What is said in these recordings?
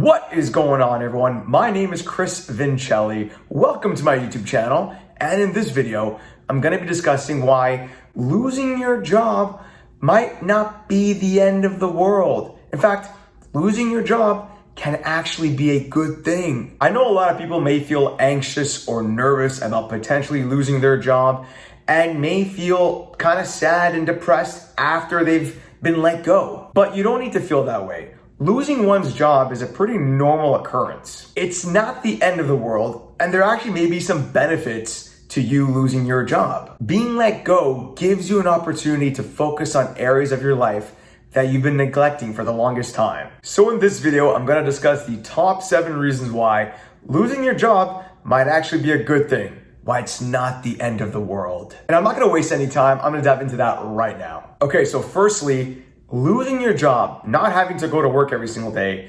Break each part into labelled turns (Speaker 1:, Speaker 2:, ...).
Speaker 1: What is going on, everyone? My name is Chris Vincelli. Welcome to my YouTube channel. And in this video, I'm going to be discussing why losing your job might not be the end of the world. In fact, losing your job can actually be a good thing. I know a lot of people may feel anxious or nervous about potentially losing their job and may feel kind of sad and depressed after they've been let go. But you don't need to feel that way. Losing one's job is a pretty normal occurrence. It's not the end of the world, and there actually may be some benefits to you losing your job. Being let go gives you an opportunity to focus on areas of your life that you've been neglecting for the longest time. So in this video, I'm gonna discuss the top 7 reasons why losing your job might actually be a good thing, why it's not the end of the world. And I'm not gonna waste any time, I'm gonna dive into that right now. Okay, so firstly, losing your job, not having to go to work every single day,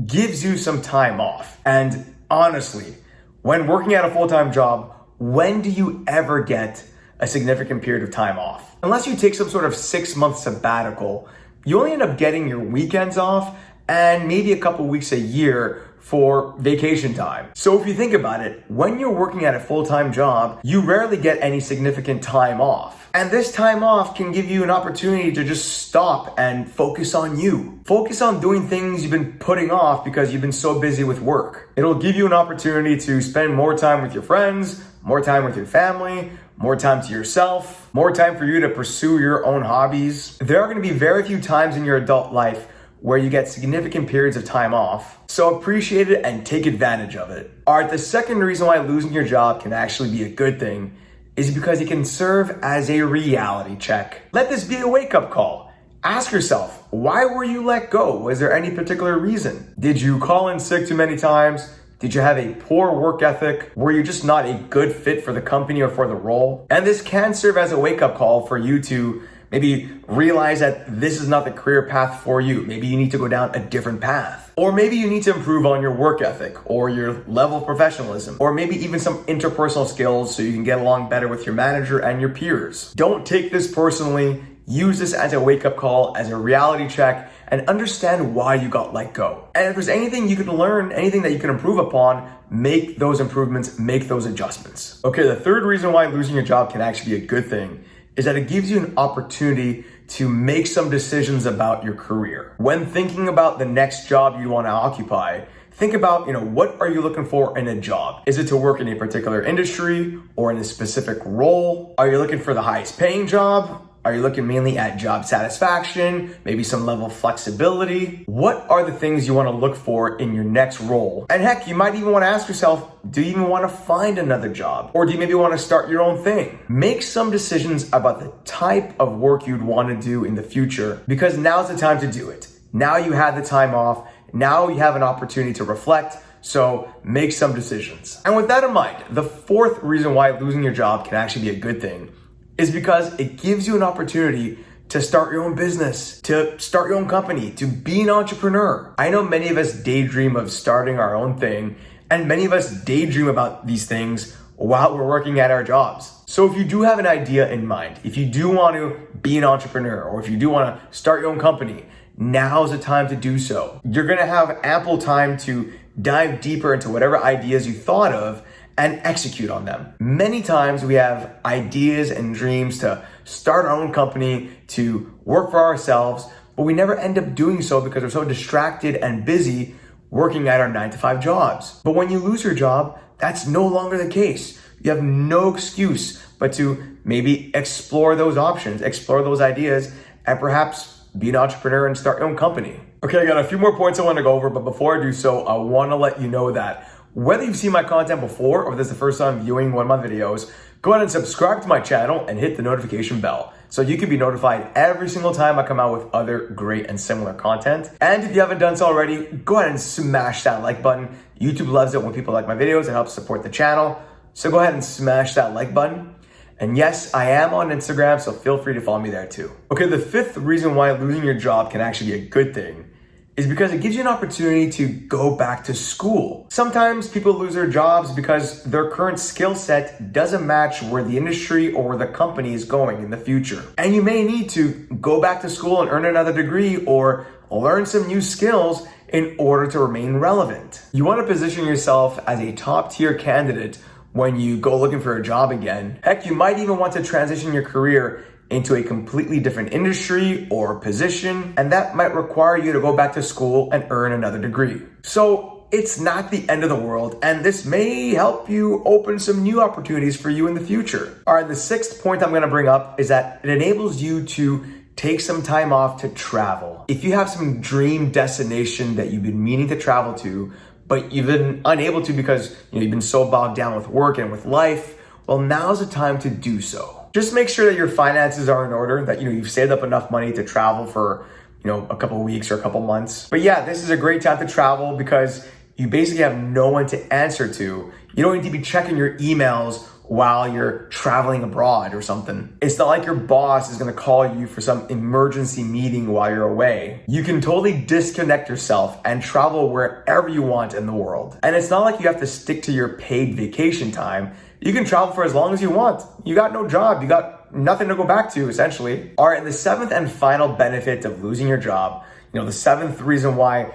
Speaker 1: gives you some time off. And honestly, when working at a full-time job, when do you ever get a significant period of time off? Unless you take some sort of 6-month sabbatical, you only end up getting your weekends off and maybe a couple weeks a year for vacation time. So if you think about it, when you're working at a full-time job, you rarely get any significant time off. And this time off can give you an opportunity to just stop and focus on you. Focus on doing things you've been putting off because you've been so busy with work. It'll give you an opportunity to spend more time with your friends, more time with your family, more time to yourself, more time for you to pursue your own hobbies. There are going to be very few times in your adult life where you get significant periods of time off. So appreciate it and take advantage of it. All right, the second reason why losing your job can actually be a good thing is because it can serve as a reality check. Let this be a wake-up call. Ask yourself, why were you let go? Was there any particular reason? Did you call in sick too many times? Did you have a poor work ethic? Were you just not a good fit for the company or for the role? And this can serve as a wake-up call for you to maybe realize that this is not the career path for you. Maybe you need to go down a different path. Or maybe you need to improve on your work ethic or your level of professionalism, or maybe even some interpersonal skills so you can get along better with your manager and your peers. Don't take this personally. Use this as a wake-up call, as a reality check, and understand why you got let go. And if there's anything you can learn, anything that you can improve upon, make those improvements, make those adjustments. Okay, the third reason why losing your job can actually be a good thing is that it gives you an opportunity to make some decisions about your career. When thinking about the next job you want to occupy, think about, what are you looking for in a job? Is it to work in a particular industry or in a specific role? Are you looking for the highest paying job? Are you looking mainly at job satisfaction, maybe some level of flexibility? What are the things you want to look for in your next role? And heck, you might even want to ask yourself, do you even want to find another job? Or do you maybe want to start your own thing? Make some decisions about the type of work you'd want to do in the future, because now's the time to do it. Now you have the time off. Now you have an opportunity to reflect. So make some decisions. And with that in mind, the fourth reason why losing your job can actually be a good thing is because it gives you an opportunity to start your own business, to start your own company, to be an entrepreneur. I know many of us daydream of starting our own thing, and many of us daydream about these things while we're working at our jobs. So if you do have an idea in mind, if you do want to be an entrepreneur, or if you do want to start your own company, now's the time to do so. You're gonna have ample time to dive deeper into whatever ideas you thought of and execute on them. Many times we have ideas and dreams to start our own company, to work for ourselves, but we never end up doing so because we're so distracted and busy working at our 9-to-5 jobs. But when you lose your job, that's no longer the case. You have no excuse but to maybe explore those options, explore those ideas, and perhaps be an entrepreneur and start your own company. Okay, I got a few more points I want to go over, but before I do so, I want to let you know that whether you've seen my content before or this is the first time viewing one of my videos, go ahead and subscribe to my channel and hit the notification bell so you can be notified every single time I come out with other great and similar content. And if you haven't done so already, go ahead and smash that like button. YouTube loves it when people like my videos. It helps support the channel. So go ahead and smash that like button. And yes, I am on Instagram, so feel free to follow me there too. Okay, the fifth reason why losing your job can actually be a good thing is because it gives you an opportunity to go back to school. Sometimes people lose their jobs because their current skill set doesn't match where the industry or the company is going in the future. And you may need to go back to school and earn another degree or learn some new skills in order to remain relevant. You want to position yourself as a top tier candidate when you go looking for a job again. Heck, you might even want to transition your career into a completely different industry or position, and that might require you to go back to school and earn another degree. So it's not the end of the world, and this may help you open some new opportunities for you in the future. All right, the sixth point I'm gonna bring up is that it enables you to take some time off to travel. If you have some dream destination that you've been meaning to travel to, but you've been unable to because you've been so bogged down with work and with life, well, now's the time to do so. Just make sure that your finances are in order, that you've saved up enough money to travel for a couple of weeks or a couple months. But yeah, this is a great time to travel because you basically have no one to answer to. You don't need to be checking your emails while you're traveling abroad or something. It's not like your boss is gonna call you for some emergency meeting while you're away. You can totally disconnect yourself and travel wherever you want in the world. And it's not like you have to stick to your paid vacation time. You can travel for as long as you want. You got no job, you got nothing to go back to, essentially. All right, and the seventh and final benefit of losing your job, the seventh reason why,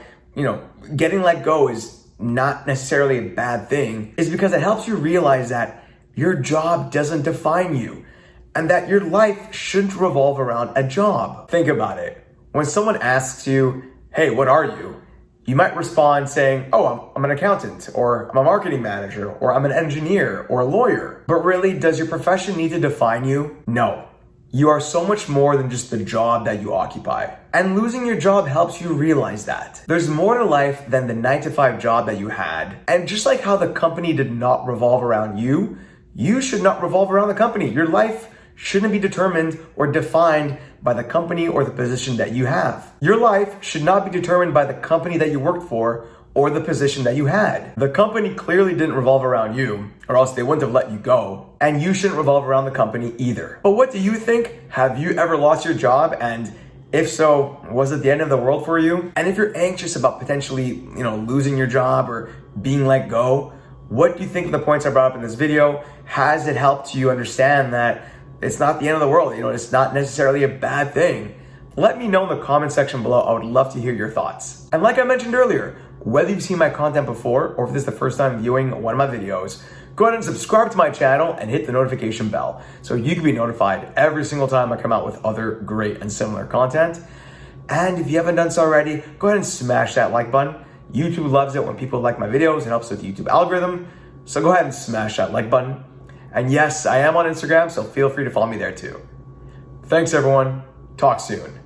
Speaker 1: getting let go is not necessarily a bad thing, is because it helps you realize that your job doesn't define you and that your life shouldn't revolve around a job. Think about it. When someone asks you, hey, what are you? You might respond saying, oh, I'm an accountant, or I'm a marketing manager, or I'm an engineer, or a lawyer. But really, does your profession need to define you? No. You are so much more than just the job that you occupy. And losing your job helps you realize that. There's more to life than the 9-to-5 job that you had. And just like how the company did not revolve around you, you should not revolve around the company. Your life shouldn't be determined or defined by the company or the position that you have. Your life should not be determined by the company that you worked for or the position that you had. The company clearly didn't revolve around you, or else they wouldn't have let you go. And you shouldn't revolve around the company either. But what do you think? Have you ever lost your job? And if so, was it the end of the world for you? And if you're anxious about potentially, losing your job or being let go, what do you think of the points I brought up in this video? Has it helped you understand that it's not the end of the world? It's not necessarily a bad thing. Let me know in the comment section below. I would love to hear your thoughts. And like I mentioned earlier, whether you've seen my content before or if this is the first time viewing one of my videos, go ahead and subscribe to my channel and hit the notification bell so you can be notified every single time I come out with other great and similar content. And if you haven't done so already, go ahead and smash that like button. YouTube loves it when people like my videos. It helps with the YouTube algorithm. So go ahead and smash that like button. And yes, I am on Instagram, so feel free to follow me there too. Thanks everyone. Talk soon.